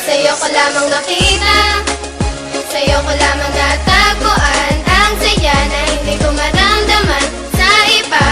Sa'yo ko lamang nakita, sa'yo ko lamang natagpuan ang saya na hindi ko maramdaman sa iba.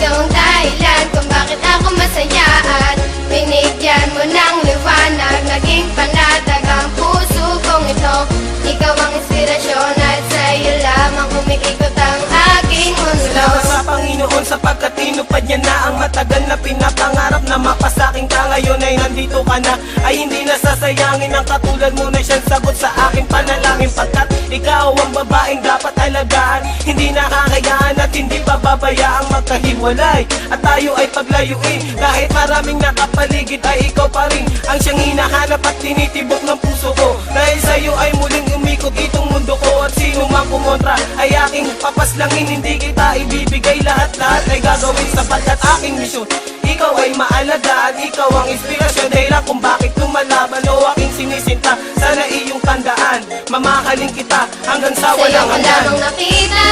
Yung dahilan kung bakit ako masaya at binigyan mo ng liwanag, naging panatag ang puso kong ito. Ikaw ang inspirasyon at sa'yo lamang umiikot ang aking mundo. Salamat sa Panginoon sapagkat tinupad niya na ang matagal na pinapangarap na mapasaking ka. Ngayon ay nandito ka na, ay hindi nasasayangin ang katulad mo na siyang sagot sa aking panalangin. Pagkat ikaw ang babaeng dapat alagaan, hindi nakakayaan at hindi pababayaang magkahiwalay. At tayo ay paglayuin, kahit maraming nakapaligid ay ikaw pa rin ang siyang hinahanap at tinitibok ng puso ko. Dahil sa'yo ay muling umikot itong mundo ko, at sino mang kumontra ay aking papaslangin. Hindi kita ibibigay lahat-lahat ay gagawin sapagkat aking misyon. Ikaw ay maalaga at ikaw ang inspirasyon, dahilan kung bakit lumalaban o aking sinisinta. Sana iyong tandaan, mamahalin kita hanggang sa walang hanggan. Sa'yo ko lamang hanggan. nakita,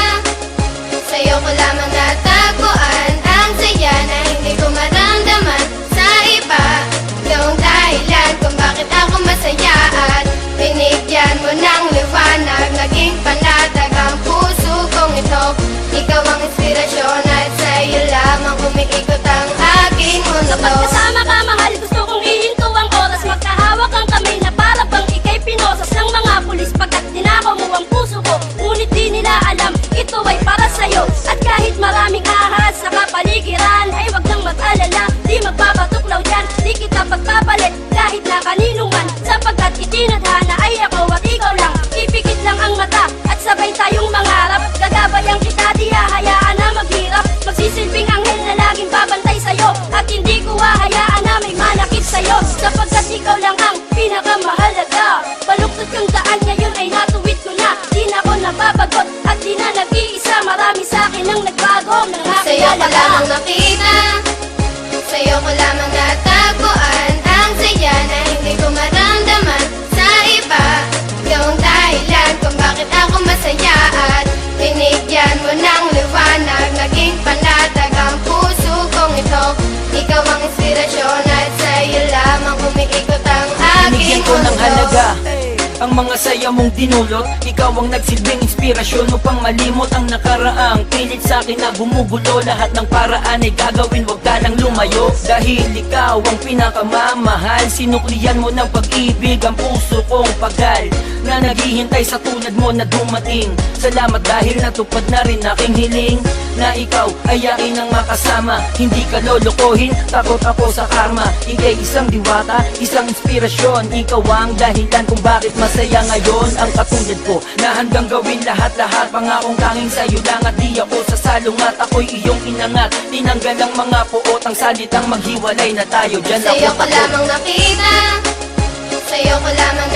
sa'yo ko lamang natagpuan ang saya na hindi ko maramdaman sa iba. Yung dahilan kung bakit ako masaya at binigyan mo ng liwanag, naging panatag ang puso kong ito. Ikaw ang inspirasyon at sa'yo lamang umiikot ang aking mundo. Kapag kasama ka, mahal, gusto kong ihinto ang oras. Magkahawak ang kamay na para bang ika'y pinosas ng mga pulis. Pagkat dinakaw mo ang puso ko, ngunit di nila alam ito ay para sa'yo. At kahit maraming ahas sa kapaligiran, ay wag nang mag-alala, di magpapatuklaw dyan. Di kita pagpapalit kahit na kanino man, sapagkat itinadhana ay ako at ikaw lang. Ipikit lang ang mata at sabay tayong mangarap. Gagabayan kita, di hahayaan na maghirap. Magsisilbing anghel na laging babantay sa'yo, at hindi ko hahayaan na may manakit sa'yo, sapagkat ikaw lang ang pinakamahalaga. Baluktot yung daan ngayon ay natuwid ko na, di na ako nababagot at di na nag-iisa. Marami sa'kin ang nagbago ng aking Sa'yo ko alaga. lamang nakita, sa'yo ko lamang natagpuan ang saya na hindi ko maramdaman sa iba. Yung dahilan kung bakit ako masaya at binigyan mo ng liwanag, naging panatag ang puso kong ito. Ikaw ang inspirasyon at sa'yo lamang umiikot ang aking Binigyan ko ng mundo. halaga ang mga saya mong dinulot. Ikaw ang nagsilbing inspirasyon upang malimot ang nakaraang pilit sa akin na gumugulo. Lahat ng paraan ay gagawin, wag ka nang lumayo. Dahil ikaw ang pinakamamahal, sinuklian mo ng pag-ibig ang puso kong pagal na naghihintay sa tulad mo na dumating. Salamat dahil natupad na rin aking hiling na ikaw ay akin ang makasama. Hindi ka lolokohin, takot ako sa karma. Ika'y isang diwata, isang inspirasyon. Ikaw ang dahilan kung bakit masaya ngayon ang katulad ko, na handang gawin lahat-lahat. Pangakong tanging sa'yo lang at di ako sasalungat. Ako'y iyong inangat, tinanggal ang mga puot, ang salitang maghiwalay na tayo. Diyan ako Sa'yo ko takot. lamang nakita, sa'yo ko lamang